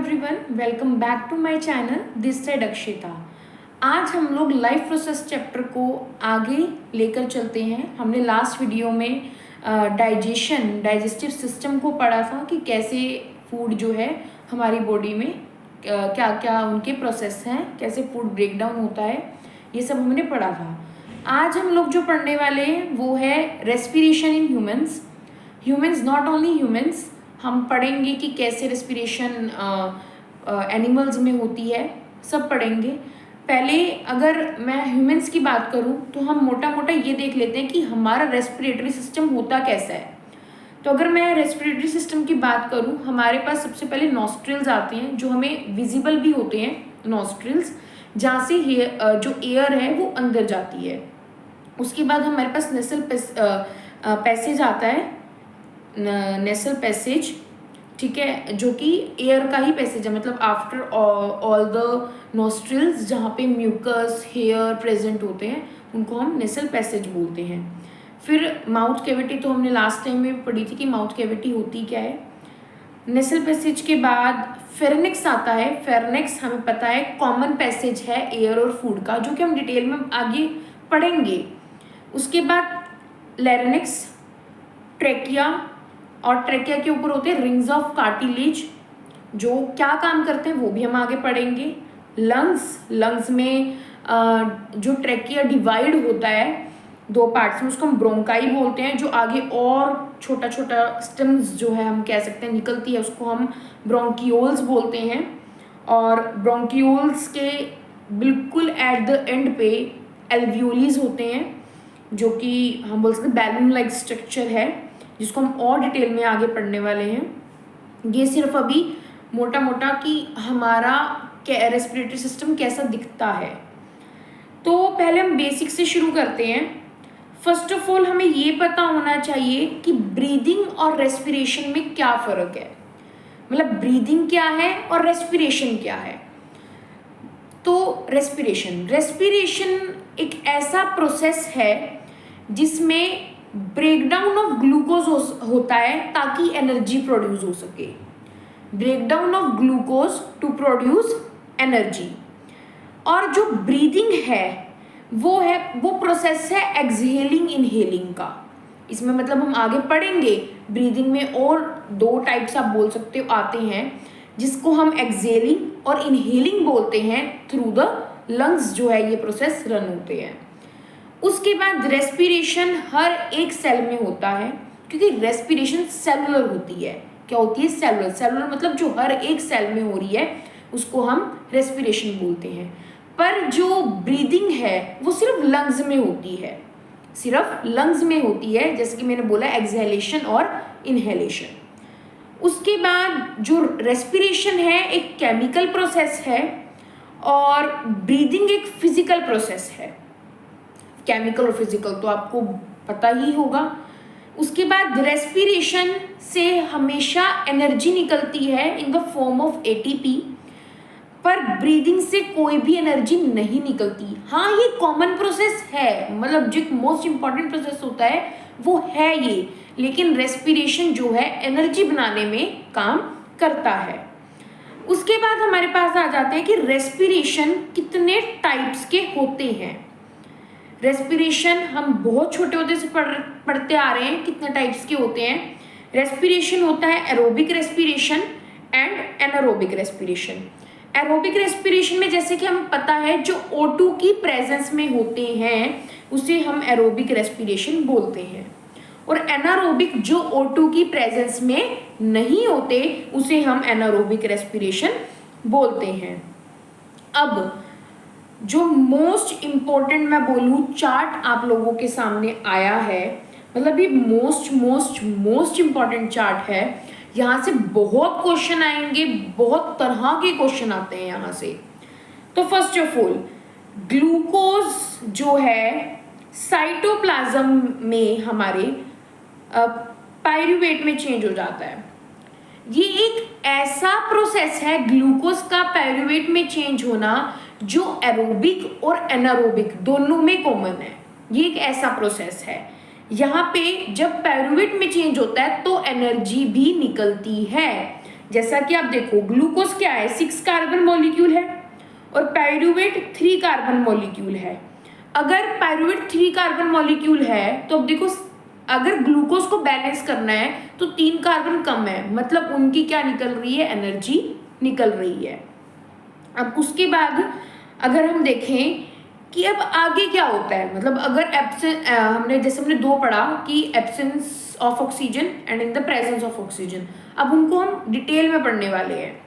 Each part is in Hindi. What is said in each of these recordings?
Everyone, welcome back to my channel this side Akshita. आज हम लोग लाइफ प्रोसेस चैप्टर को आगे लेकर चलते हैं। हमने लास्ट वीडियो में डाइजेस्टिव सिस्टम को पढ़ा था कि कैसे फूड जो है हमारी बॉडी में क्या क्या उनके प्रोसेस हैं, कैसे फूड ब्रेक डाउन होता है, ये सब हमने पढ़ा था। आज हम लोग जो पढ़ने वाले हैं वो है respiration in humans, not only humans. हम पढ़ेंगे कि कैसे रेस्पिरेशन एनिमल्स में होती है, सब पढ़ेंगे। पहले अगर मैं ह्यूमंस की बात करूं तो हम मोटा मोटा ये देख लेते हैं कि हमारा रेस्पिरेटरी सिस्टम होता कैसा है। तो अगर मैं रेस्पिरेटरी सिस्टम की बात करूं, हमारे पास सबसे पहले नॉस्ट्रिल्स आते हैं जो हमें विजिबल भी होते हैं। नॉस्ट्रिल्स जहाँ से जो एयर है वो अंदर जाती है। उसके बाद हमारे पास नेसल पैसेज आता है, नेसल पैसेज, ठीक है, जो कि एयर का ही पैसेज है। मतलब आफ्टर ऑल द नॉस्ट्रिल्स जहाँ पे म्यूकस हेयर प्रेजेंट होते हैं उनको हम नेसल पैसेज बोलते हैं। फिर माउथ कैविटी तो हमने लास्ट टाइम में पढ़ी थी कि माउथ कैविटी होती क्या है। नेसल पैसेज के बाद फेरेनिक्स आता है। फेरेनिक्स हमें पता है कॉमन पैसेज है एयर और फूड का, जो कि हम डिटेल में आगे पढ़ेंगे। उसके बाद लैरिंक्स, ट्रेकिया, और ट्रेकिया के ऊपर होते हैं रिंग्स ऑफ कार्टिलेज, जो क्या काम करते हैं वो भी हम आगे पढ़ेंगे। लंग्स में जो ट्रेकिया डिवाइड होता है दो पार्ट्स में, उसको हम ब्रोंकाई बोलते हैं। जो आगे और छोटा छोटा स्टेम्स जो है हम कह सकते हैं निकलती है, उसको हम ब्रोंकियोल्स बोलते हैं। और ब्रोंकियोल्स के बिल्कुल एट द एंड पे एल्वियोलीज होते हैं, जो कि हम बोल सकते हैं बैलून लाइक स्ट्रक्चर है, जिसको हम और डिटेल में आगे पढ़ने वाले हैं। ये सिर्फ अभी मोटा मोटा कि हमारा रेस्पिरेटरी सिस्टम कैसा दिखता है। तो पहले हम बेसिक से शुरू करते हैं। फर्स्ट ऑफ ऑल हमें ये पता होना चाहिए कि ब्रीदिंग और रेस्पिरेशन में क्या फ़र्क है, मतलब ब्रीदिंग क्या है और रेस्पिरेशन क्या है। तो रेस्पिरेशन एक ऐसा प्रोसेस है जिसमें ब्रेकडाउन ऑफ ग्लूकोज होता है ताकि एनर्जी प्रोड्यूस हो सके। Breakdown of glucose to produce energy. और जो ब्रीदिंग है वो प्रोसेस है एक्सहेलिंग इनहेलिंग का। इसमें मतलब हम आगे पढ़ेंगे ब्रीदिंग में और दो टाइप्स आप बोल सकते हो आते हैं, जिसको हम एक्सहेलिंग और इनहेलिंग बोलते हैं। थ्रू द लंग्स जो है ये प्रोसेस रन होते हैं। उसके बाद रेस्पिरेशन हर एक सेल में होता है, क्योंकि रेस्पिरेशन सेलुलर होती है। क्या होती है? सेलुलर मतलब जो हर एक सेल में हो रही है उसको हम रेस्पिरेशन बोलते हैं। पर जो ब्रीदिंग है वो सिर्फ लंग्स में होती है, जैसे कि मैंने बोला एक्सहेलेशन और इनहेलेशन। उसके बाद जो रेस्पिरेशन है एक केमिकल प्रोसेस है और ब्रीदिंग एक फिजिकल प्रोसेस है। केमिकल और फिजिकल तो आपको पता ही होगा। उसके बाद रेस्पिरेशन से हमेशा एनर्जी निकलती है in the form of ATP, पर ब्रीदिंग से कोई भी एनर्जी नहीं निकलती। हाँ, ये कॉमन प्रोसेस है, मतलब जो मोस्ट इंपॉर्टेंट प्रोसेस होता है वो है ये, लेकिन रेस्पिरेशन जो है एनर्जी बनाने में काम करता है। उसके बाद हमारे पास आ जाते हैं कि रेस्पिरेशन कितने टाइप्स के होते हैं। रेस्पिरेशन हम बहुत छोटे होते से पढ़ते आ रहे हैं कितने टाइप्स के होते हैं। रेस्पिरेशन होता है aerobic respiration and anaerobic respiration. Aerobic respiration में जैसे कि हमें पता है जो O2 की प्रेजेंस में होते हैं उसे हम एरोबिक रेस्पिरेशन बोलते हैं, और एनारोबिक जो O2 की प्रेजेंस में नहीं होते उसे हम एनारोबिक रेस्पिरेशन बोलते हैं। अब जो मोस्ट इम्पोर्टेंट मैं बोलूँ चार्ट आप लोगों के सामने आया है, मतलब ये मोस्ट इम्पॉर्टेंट चार्ट है। यहाँ से बहुत क्वेश्चन आएंगे, बहुत तरह के क्वेश्चन आते हैं यहाँ से। तो फर्स्ट ऑफ ऑल ग्लूकोज जो है साइटोप्लाज्म में हमारे पायरूवेट में चेंज हो जाता है। ये एक ऐसा प्रोसेस है ग्लूकोज का पायरूवेट में चेंज होना जो एरोबिक और एनारोबिक दोनों में कॉमन है। ये एक ऐसा प्रोसेस है, यहाँ पे जब पायरूवेट में चेंज होता है तो एनर्जी भी निकलती है, जैसा कि आप देखो ग्लूकोज क्या है, 6 कार्बन मॉलिक्यूल है और पायरूवेट 3 कार्बन मॉलिक्यूल है। अगर पायरूवेट 3 कार्बन मॉलिक्यूल है तो अब देखो अगर ग्लूकोज को बैलेंस करना है तो 3 कार्बन कम है, मतलब उनकी क्या निकल रही है, एनर्जी निकल रही है। अब उसके बाद अगर हम देखें कि अब आगे क्या होता है, मतलब अगर हमने 2 पढ़ा कि absence of oxygen and in the presence of oxygen, अब उनको हम डिटेल में पढ़ने वाले हैं।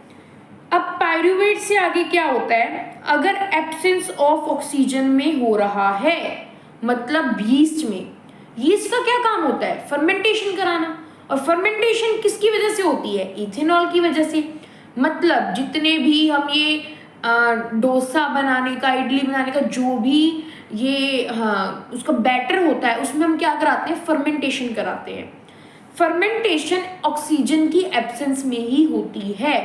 अब पायरूवेट से आगे क्या होता है, अगर एब्सेंस ऑफ ऑक्सीजन में हो रहा है, मतलब यीस्ट में, यीस्ट का क्या काम होता है, फर्मेंटेशन कराना, और फर्मेंटेशन किसकी वजह से होती है, इथेनॉल की वजह से। मतलब जितने भी हम ये डोसा बनाने का, इडली बनाने का जो भी ये उसका बैटर होता है, उसमें हम क्या कराते हैं, फर्मेंटेशन कराते हैं। फर्मेंटेशन ऑक्सीजन की एब्सेंस में ही होती है।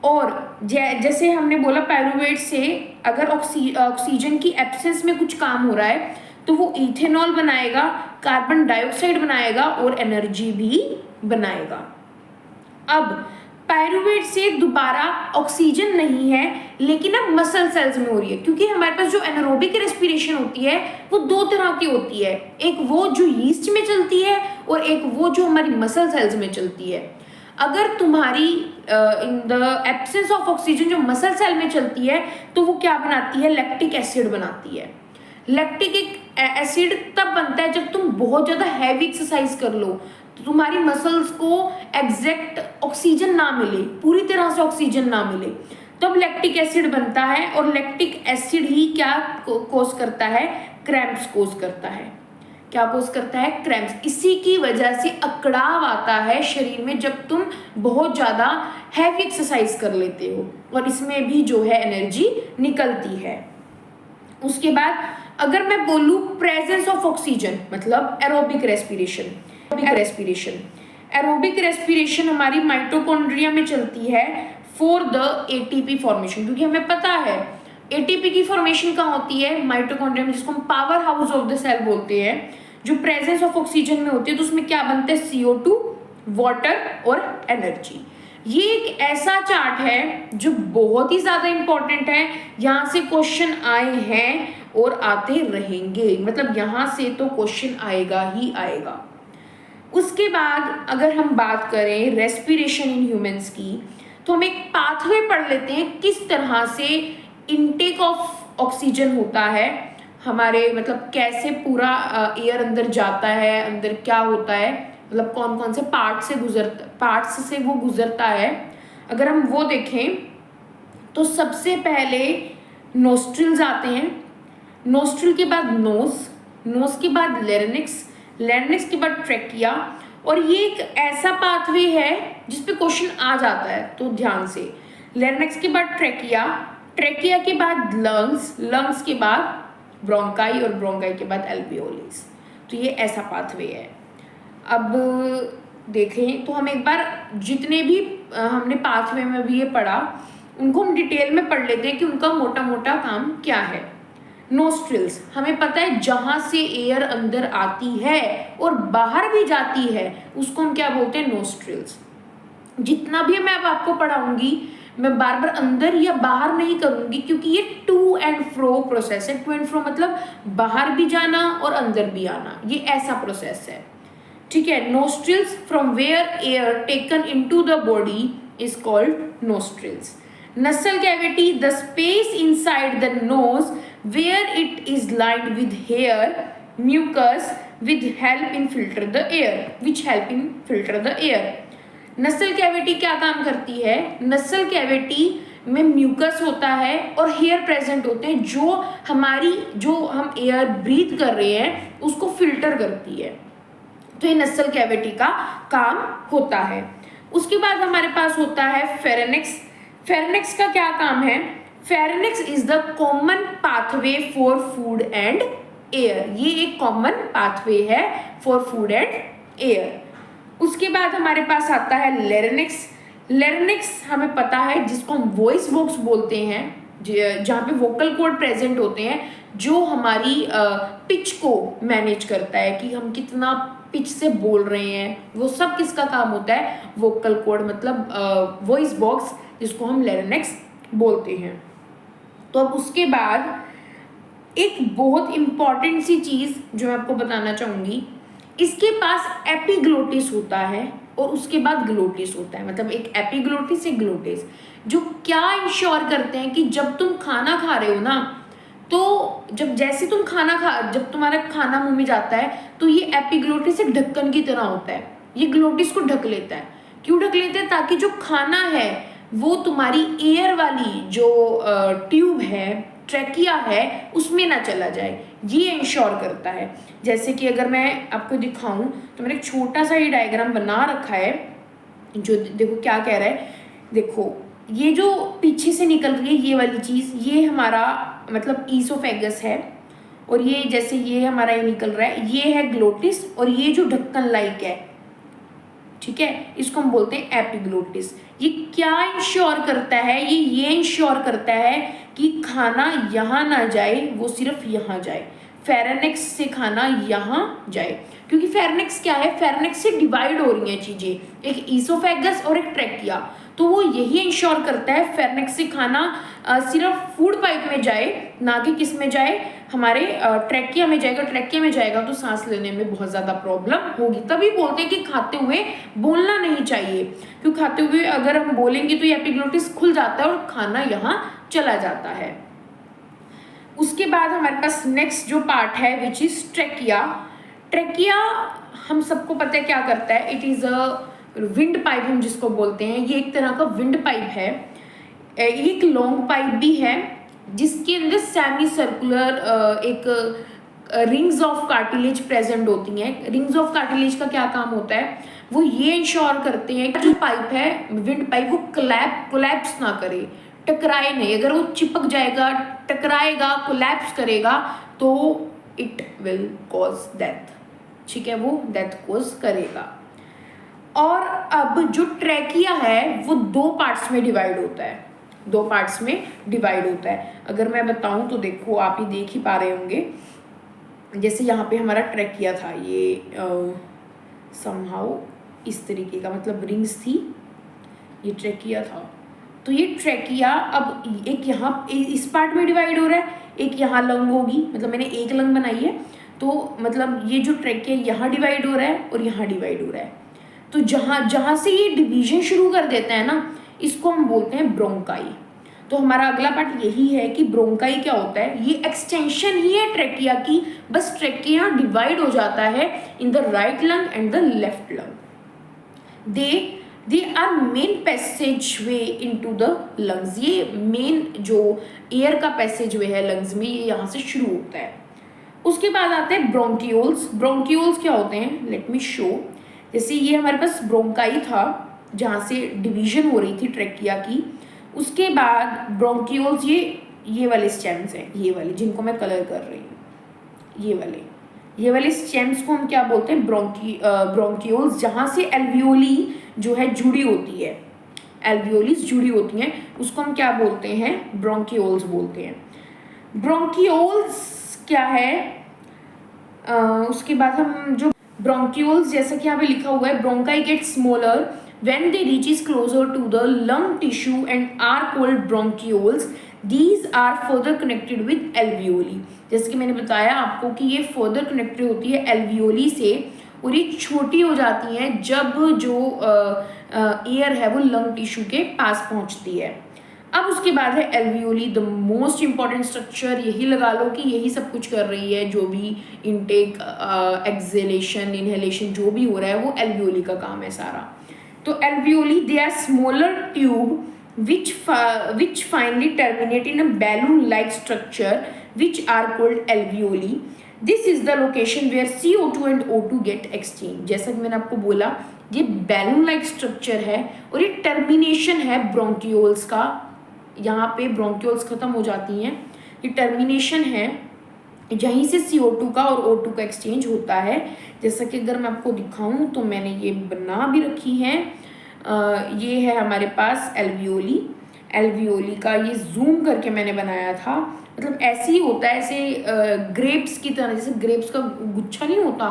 और जैसे हमने बोला पायरूवेट से अगर ऑक्सीजन की एब्सेंस में कुछ काम हो रहा है तो वो इथेनॉल बनाएगा, कार्बन डाइऑक्साइड बनाएगा और एनर्जी भी बनाएगा। अब पायरूवेट से दोबारा ऑक्सीजन नहीं है, लेकिन अब मसल सेल्स में हो रही है, क्योंकि हमारे पास जो एनारोबिक रेस्पिरेशन होती है वो 2 तरह की होती है, एक वो जो यीस्ट में चलती है और एक वो जो हमारी मसल सेल्स में चलती है। अगर तुम्हारी in the absence of oxygen जो मसल सेल में चलती है तो वो क्या बनाती है, लैक्टिक एसिड बनाती है। लैक्टिक एसिड तब बनता है जब तुम बहुत ज़्यादा हैवी एक्सरसाइज कर लो, तो तुम्हारी मसल्स को एग्जैक्ट ऑक्सीजन ना मिले, पूरी तरह से ऑक्सीजन ना मिले, तब लैक्टिक एसिड बनता है। और लैक्टिक एसिड ही क्या कोज करता है, क्रैम्प्स कोज करता है। क्या कोज करता है, क्रैम्प्स। इसी की वजह से अकड़ाव आता है शरीर में जब तुम बहुत ज़्यादा हैवी एक्सरसाइज कर लेते हो, और इसमें भी जो है एनर्जी निकलती है। उसके बाद अगर मैं बोलूँ प्रेजेंस ऑफ ऑक्सीजन, मतलब एरोबिक रेस्पिरेशन। एरोबिक रेस्पिरेशन हमारी माइटोकॉन्ड्रिया में चलती है फॉर द एटीपी फॉर्मेशन, क्योंकि हमें पता है एटीपी की फॉर्मेशन कहाँ होती है, माइटोकॉन्ड्रिया में, जिसको हम powerhouse of the cell बोलते हैं। जो प्रेजेंस ऑफ ऑक्सीजन में होती है तो उसमें क्या बनता है, CO2, वाटर और एनर्जी। ये एक ऐसा चार्ट है जो बहुत ही ज्यादा इंपॉर्टेंट है, यहाँ से क्वेश्चन आए हैं और आते रहेंगे, मतलब यहाँ से तो क्वेश्चन आएगा ही आएगा। उसके बाद अगर हम बात करें रेस्पिरेशन इन ह्यूमंस की, तो हम एक पाथवे पढ़ लेते हैं किस तरह से इनटेक ऑफ ऑक्सीजन होता है हमारे, मतलब कैसे पूरा एयर अंदर जाता है, अंदर क्या होता है, मतलब कौन कौन से पार्ट्स से वो गुजरता है। अगर हम वो देखें तो सबसे पहले नोस्ट्रिल्स आते हैं, नोस्ट्रिल के बाद नोज के बाद लैरिंक्स के बाद ट्रेकिया। और ये एक ऐसा पाथवे है जिसपे क्वेश्चन आ जाता है, तो ध्यान से, लैरिंक्स के बाद ट्रेकिया के बाद लंग्स के बाद ब्रोंकाई और ब्रोंकाई के बाद एल्वियोलिस। तो ये ऐसा पाथवे है। अब देखें तो हम एक बार जितने भी हमने पाथवे में भी ये पढ़ा उनको हम डिटेल में पढ़ लेते हैं कि उनका मोटा मोटा काम क्या है। नोस्ट्रिल्स, हमें पता है जहां से एयर अंदर आती है और बाहर भी जाती है उसको हम क्या बोलते हैं, नोस्ट्रिल्स। जितना भी मैं अब आपको पढ़ाऊंगी मैं बार बार अंदर या बाहर नहीं करूंगी, क्योंकि ये टू एंड फ्रो प्रोसेस है। टू एंड फ्रो मतलब बाहर भी जाना और अंदर भी आना, ये ऐसा प्रोसेस है, ठीक है। Nostrils from where air taken into the body is called nostrils. Nasal cavity, the space inside the nose where it is lined with hair, mucus with help in filter the air, which help in filter the air। नसल कैविटी क्या काम करती है, नसल कैविटी में म्यूकस होता है और हेयर प्रेजेंट होते हैं जो हम एयर ब्रीथ कर रहे हैं उसको फिल्टर करती है। तो ये नसल कैविटी का काम होता है। उसके बाद हमारे पास होता है फेरेनिक्स। फेरेनिक्स का क्या काम है, pharynx is the common pathway for food and air. ये एक कॉमन पाथवे है फॉर फूड एंड एयर। उसके बाद हमारे पास आता है लेरिनिक्स। लेरिनिक्स हमें पता है जिसको हम वॉइस बॉक्स बोलते हैं, जहाँ पे वोकल कॉर्ड प्रेजेंट होते हैं, जो हमारी पिच को मैनेज करता है कि हम कितना पिच से बोल रहे हैं, वो सब किसका काम होता है? वोकल कॉर्ड, मतलब वॉइस बॉक्स, जिसको हम लैरिंक्स बोलते हैं। तो अब उसके बाद एक बहुत इंपॉर्टेंट सी चीज जो मैं आपको बताना चाहूंगी, इसके पास एपिग्लोटिस होता है और उसके बाद ग्लोटिस होता है, मतलब एक एपिग्लोटिस एक ग्लोटिस, जो क्या इंश्योर करते हैं कि जब तुम खाना खा रहे हो ना, तो जैसे तुम जब तुम्हारा खाना मुंह में जाता है तो ये एपिग्लोटिस एक ढक्कन की तरह होता है, ये ग्लोटिस को ढक लेता है। क्यों ढक लेते हैं? ताकि जो खाना है वो तुम्हारी एयर वाली जो ट्यूब है, ट्रैकिया है, उसमें ना चला जाए, ये इंश्योर करता है। जैसे कि अगर मैं आपको दिखाऊं तो मैंने एक छोटा सा ये डायग्राम बना रखा है, जो देखो क्या कह रहा है। देखो ये जो पीछे से निकल रही है ये वाली चीज, ये हमारा मतलब ईसोफेगस है, और ये जैसे ये हमारा ये निकल रहा है, ये है ग्लोटिस, और ये जो ढक्कन लाइक है, ठीक है, इसको हम बोलते हैं एपिग्लोटिस। ये क्या इंश्योर करता है? ये इंश्योर करता है कि खाना यहाँ ना जाए, वो सिर्फ यहाँ जाए, फेरेनेक्स से खाना यहाँ जाए। क्योंकि फेरेनेक्स क्या है? फेरेनेक्स से डिवाइड हो रही हैं चीजें, एक ईसोफेगस और एक ट्रैकिया, तो वो यही इंश्योर करता है फेरेनेक्स से खाना सिर्फ फूड पाइप में जाए, ना कि किस में जाए, हमारे ट्रैकिया में जाएगा। ट्रैकिया में जाएगा तो सांस लेने में बहुत ज़्यादा प्रॉब्लम होगी। तभी बोलते हैं कि खाते हुए बोलना नहीं चाहिए, क्योंकि खाते हुए अगर हम बोलेंगे तो ये एपिग्लोटिस खुल जाता है और खाना यहाँ चला जाता है। उसके बाद हमारे पास नेक्स्ट जो पार्ट है विच इज ट्रैकिया। ट्रैकिया हम सबको पता है क्या करता है, it is a wind pipe हम जिसको बोलते हैं, ये एक तरह का विंड पाइप है, एक लॉन्ग पाइप भी है, जिसके अंदर सेमी सर्कुलर एक रिंग्स ऑफ कार्टिलेज प्रेजेंट होती हैं। रिंग्स ऑफ कार्टिलेज का क्या काम होता है? वो ये इंश्योर करते हैं कि जो पाइप है, विंड पाइप, वो कोलैप्स ना करे, टकराए नहीं। अगर वो चिपक जाएगा, टकराएगा, कोलैप्स करेगा तो इट विल कॉज डेथ, ठीक है, वो डेथ कॉज करेगा। और अब जो ट्रैकिया है वो दो पार्ट्स में डिवाइड होता है, दो पार्ट्स में डिवाइड होता है। अगर मैं बताऊं तो देखो, आप ही देख ही पा रहे होंगे, जैसे यहाँ पे हमारा ट्रैकिया था, ये समहाउ इस तरीके का, मतलब रिंग्स थी, ये ट्रैकिया था। तो ये ट्रैकिया अब एक यहाँ इस पार्ट में डिवाइड हो रहा है, एक यहाँ लंग होगी, मतलब मैंने एक लंग बनाई है, तो मतलब ये जो ट्रैकिया यहाँ डिवाइड हो रहा है और यहाँ डिवाइड हो रहा है। तो जहाँ से ये डिवीजन शुरू कर देता है ना, इसको हम बोलते हैं ब्रोंकाई। तो हमारा अगला पार्ट यही है कि ब्रोंकाई क्या होता है। ये एक्सटेंशन ही है ट्रैकिया की, बस ट्रैकिया डिवाइड हो जाता है in the right lung and the left lung. They are main passageway into the lungs. ये मेन जो एयर का पैसेज वे है लंग्स में, ये यहाँ से शुरू होता है। उसके बाद आते हैं ब्रोंकियोल्स। ब्रोंकियोल्स क्या होते हैं, लेट मी शो। जैसे ये हमारे पास ब्रोंकाई था जहाँ से डिवीजन हो रही थी ट्रैकिया की, उसके बाद ब्रोंकियोल्स, ये वाले स्टेम्स हैं, ये वाले जिनको मैं कलर कर रही हूँ, ये वाले स्टेम्स को हम क्या बोलते हैं, ब्रोंकियोल्स, जहाँ से एल्वियोली जो है जुड़ी होती है, एल्वियोलिस जुड़ी होती हैं, उसको हम क्या बोलते हैं, ब्रोंकियोल्स बोलते हैं। ब्रोंकियोल्स क्या है, उसके बाद हम जो ब्रोंकियोल्स, जैसा कि यहाँ पे लिखा हुआ है, bronchi get smaller when they reaches closer to the lung tissue and are called bronchioles. These are further connected with alveoli. जैसे कि मैंने बताया आपको कि ये further connected होती है alveoli से, और ये छोटी हो जाती हैं जब जो एयर है वो लंग टिश्यू के पास पहुंचती है। अब उसके बाद है alveoli, the most important structure. यही लगा लो कि यही सब कुछ कर रही है, जो भी इनटेक, एक्सहेलेशन, इनहेलेशन जो भी हो रहा है वो एल्वियोली का काम है सारा। तो alveoli, they are smaller tube which finally terminate in a balloon-like structure which are called alveoli. This is the location where CO2 and O2 get exchanged. जैसा कि मैंने आपको बोला, ये balloon-like structure है और ये termination है bronchioles का। यहाँ पे bronchioles खत्म हो जाती हैं, ये termination है, यहीं से CO2 का और O2 का एक्सचेंज होता है। जैसा कि अगर मैं आपको दिखाऊं तो मैंने ये बना भी रखी है, ये है हमारे पास एल्वियोली। एल्वियोली का ये जूम करके मैंने बनाया था, मतलब ऐसे ही होता है, ऐसे ग्रेप्स की तरह, जैसे ग्रेप्स का गुच्छा नहीं होता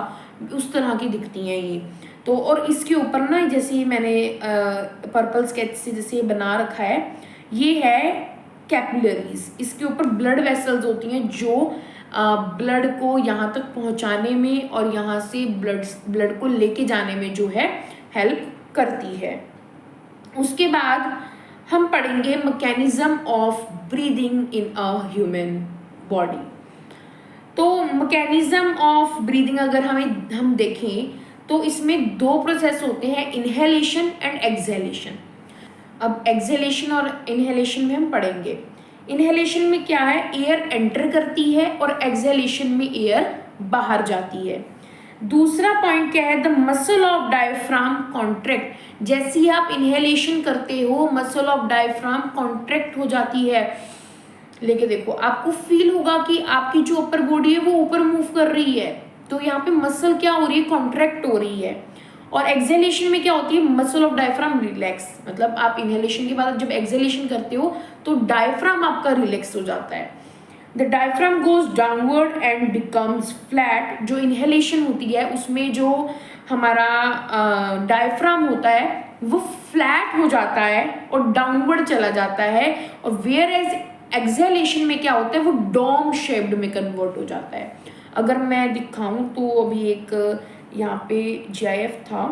उस तरह की दिखती हैं ये। तो और इसके ऊपर ना जैसे मैंने पर्पल स्केच से जैसे बना रखा है, ये है कैपिलरीज। इसके ऊपर ब्लड वेसल्स होती हैं जो ब्लड को यहाँ तक पहुँचाने में और यहाँ से ब्लड को लेके जाने में जो है हेल्प करती है। उसके बाद हम पढ़ेंगे mechanism of breathing in a human body. तो मैकेनिज्म ऑफ ब्रीदिंग अगर हम देखें तो इसमें 2 प्रोसेस होते हैं, इनहेलेशन एंड एक्सहेलेशन। अब एक्सहेलेशन और इनहेलेशन में हम पढ़ेंगे। इनहेलेशन में क्या है, एयर एंटर करती है और एक्सहेलेशन में एयर बाहर जाती है। दूसरा पॉइंट क्या है, the muscle of diaphragm contract. जैसे ही आप इनहेलेशन करते हो मसल ऑफ डायफ्राम कॉन्ट्रैक्ट हो जाती है। लेके देखो, आपको फील होगा कि आपकी जो अपर बॉडी है वो ऊपर मूव कर रही है, तो यहाँ पे मसल क्या हो रही है, कॉन्ट्रैक्ट हो रही है। और एक्सहेलेशन में क्या होती है, मसल ऑफ डायफ्राम रिलैक्स। मतलब आप इनहेलेशन के बाद जब एक्सहेलेशन करते हो तो डायफ्राम आपका रिलैक्स हो जाता है। The diaphragm goes downward and becomes flat. जो इनहेलेशन होती है उसमें जो हमारा डायफ्राम होता है वो फ्लैट हो जाता है और डाउनवर्ड चला जाता है। और वेयर एज एक्सहेलेशन में क्या होता है, वो डोम शेप्ड में कन्वर्ट हो जाता है। अगर मैं दिखाऊं तो अभी एक यहाँ पे GIF था,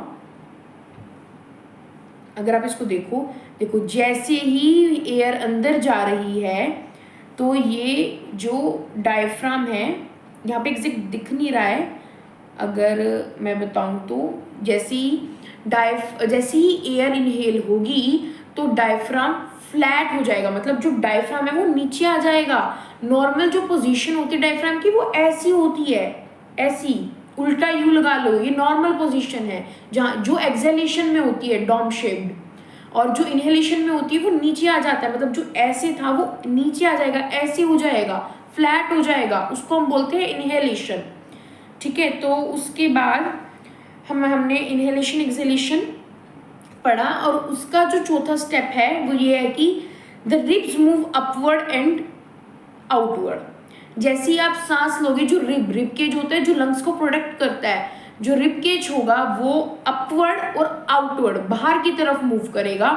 अगर आप इसको देखो जैसे ही एयर अंदर जा रही है तो ये जो डायफ्राम है यहाँ पे एग्जैक्ट दिख नहीं रहा है, अगर मैं बताऊं तो जैसे ही एयर इनहेल होगी तो डायफ्राम फ्लैट हो जाएगा। मतलब जो डायफ्राम है वो नीचे आ जाएगा। नॉर्मल जो पोजीशन होती है डायफ्राम की वो ऐसी होती है, ऐसी उल्टा यू लगा लो, ये नॉर्मल पोजीशन है। जहाँ जो एक्सहेलेशन में होती है डॉम शेप्ड, और जो इनहेलेशन में होती है वो नीचे आ जाता है। मतलब जो ऐसे था वो नीचे आ जाएगा, ऐसे हो जाएगा, फ्लैट हो जाएगा, उसको हम बोलते हैं इनहेलेशन। ठीक है, तो उसके बाद हमने इनहेलेशन एक्सहेलेशन पढ़ा। और उसका जो चौथा स्टेप है वो ये है कि the ribs move upward and outward. जैसे ही आप सांस लोगे, जो रिब केज होता है जो लंग्स को प्रोटेक्ट करता है, जो रिब केज होगा वो अपवर्ड और आउटवर्ड बाहर की तरफ मूव करेगा।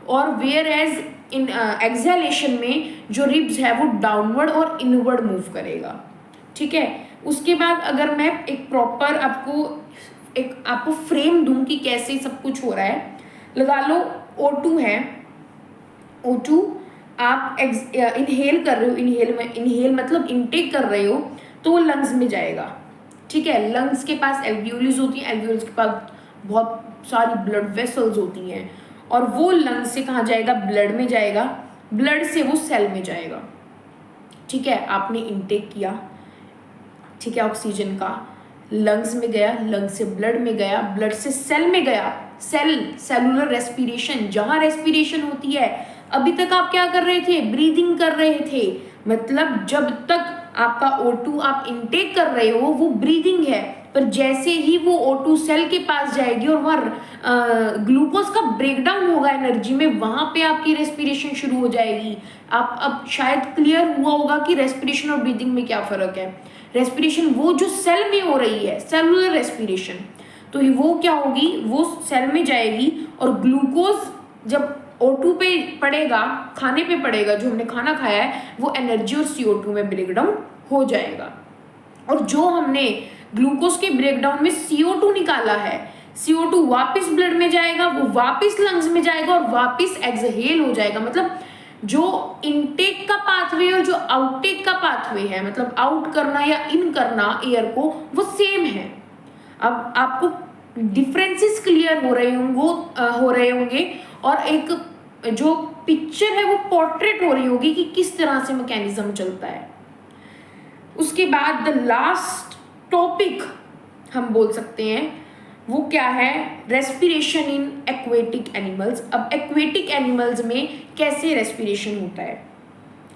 और वेयर एज इन एक्सहेलेशन में जो रिब्स है वो डाउनवर्ड और इनवर्ड मूव करेगा। ठीक है, उसके बाद अगर मैं एक प्रॉपर आपको फ्रेम दूं कि कैसे सब कुछ हो रहा है, लगा लो O2 है, O2 आप इनहेल कर रहे हो, इनहेल मतलब इनटेक कर रहे हो तो वो लंग्स में जाएगा। ठीक है, लंग्स के पास एल्वियोलिस होती हैं, एल्वियोलिस के पास बहुत सारी ब्लड वेसल्स होती हैं और वो लंग्स से कहाँ जाएगा, ब्लड में जाएगा, ब्लड से वो सेल में जाएगा। ठीक है, आपने इनटेक किया, ठीक है, ऑक्सीजन का, लंग्स में गया, लंग्स से ब्लड में गया, ब्लड से सेल में गया, सेलुलर रेस्पिरेशन, जहां रेस्पिरेशन होती है। अभी तक आप क्या कर रहे थे, ब्रीदिंग कर रहे थे। मतलब जब तक आपका O2 आप इनटेक कर रहे हो वो ब्रीदिंग है, पर जैसे ही वो O2 सेल के पास जाएगी और वहाँ ग्लूकोज का ब्रेकडाउन होगा एनर्जी में, वहां पे आपकी रेस्पिरेशन शुरू हो जाएगी। आप अब शायद क्लियर हुआ होगा कि रेस्पिरेशन और ब्रीदिंग में क्या फर्क है। रेस्पिरेशन वो जो सेल में हो रही है, सेलुलर रेस्पिरेशन, तो वो क्या होगी, वो सेल में जाएगी और ग्लूकोज जब O2 पे पड़ेगा, खाने पे पड़ेगा, जो हमने खाना खाया है वो एनर्जी और CO2 में ब्रेकडाउन हो जाएगा। और जो हमने ग्लूकोज के ब्रेकडाउन में CO2 निकाला है, CO2 वापस ब्लड में जाएगा, वो वापस लंग्स में जाएगा और वापस एक्सहेल हो जाएगा। मतलब जो इनटेक का पाथवे और जो आउटटेक का पाथवे है, मतलब आउट करना या इन करना एयर को, वो सेम है। अब आपको डिफरेंसेस क्लियर हो रहे होंगे और एक जो पिक्चर है वो पोर्ट्रेट हो रही होगी कि किस तरह से मैकेनिज्म चलता है। उसके बाद द लास्ट टॉपिक हम बोल सकते हैं वो क्या है, रेस्पिरेशन इन एक्वेटिक एनिमल्स। अब एक्वेटिक एनिमल्स में कैसे रेस्पिरेशन होता है,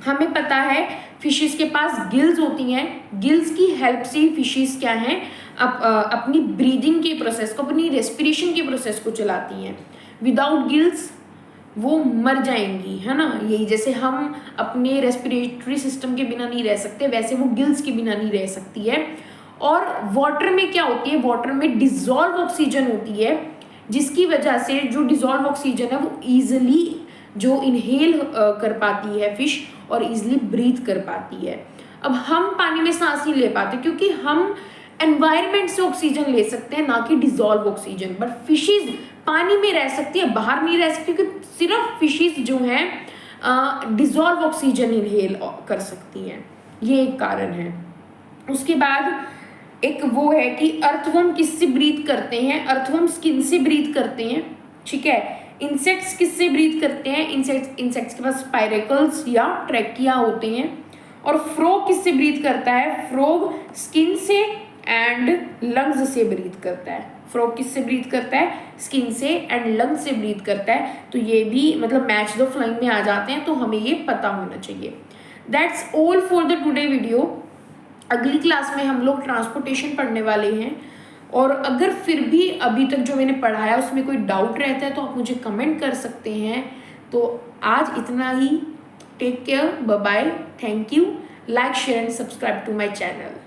हमें पता है फिशेस के पास गिल्स होती हैं, गिल्स की हेल्प से फिशेस क्या हैं, अपनी ब्रीदिंग के प्रोसेस को, अपनी रेस्पिरेशन के प्रोसेस को चलाती हैं। विदाउट गिल्स वो मर जाएंगी, है ना। यही जैसे हम अपने रेस्पिरेटरी सिस्टम के बिना नहीं रह सकते, वैसे वो गिल्स के बिना नहीं रह सकती है। और वाटर में क्या होती है, वाटर में डिजॉल्व ऑक्सीजन होती है, जिसकी वजह से जो डिजॉल्व ऑक्सीजन है वो ईजिली जो इनहेल कर पाती है फिश और ईजिली ब्रीथ कर पाती है। अब हम पानी में सांस नहीं ले पाते क्योंकि हम एनवायरनमेंट से ऑक्सीजन ले सकते हैं, ना कि डिजॉल्व ऑक्सीजन। बट फिशेज पानी में रह सकती है, बाहर नहीं रह सकती, क्योंकि सिर्फ फिशेज जो हैं डिजॉल्व ऑक्सीजन इनहेल कर सकती हैं, ये एक कारण है। उसके बाद एक वो है कि अर्थवर्म किससे ब्रीथ करते हैं, अर्थवर्म स्किन से ब्रीथ करते हैं, ठीक है। इंसेक्ट्स किससे ब्रीथ करते हैं, इंसेक्ट्स के पास स्पाइरेकल्स या ट्रैकिया होते हैं। और फ्रॉग किससे ब्रीथ करता है, फ्रॉग स्किन से एंड लंग्स से ब्रीथ करता है। फ्रॉग किससे ब्रीथ करता है, स्किन से एंड लंग्स से ब्रीथ करता है। तो ये भी मतलब मैच द फ्लाइंग में आ जाते हैं, तो हमें ये पता होना चाहिए। That's all for the today video. अगली क्लास में हम लोग ट्रांसपोर्टेशन पढ़ने वाले हैं, और अगर फिर भी अभी तक जो मैंने पढ़ाया उसमें कोई डाउट रहता है तो आप मुझे कमेंट कर सकते हैं। तो आज इतना ही। Take care, bye bye, thank you, like share and subscribe to my channel.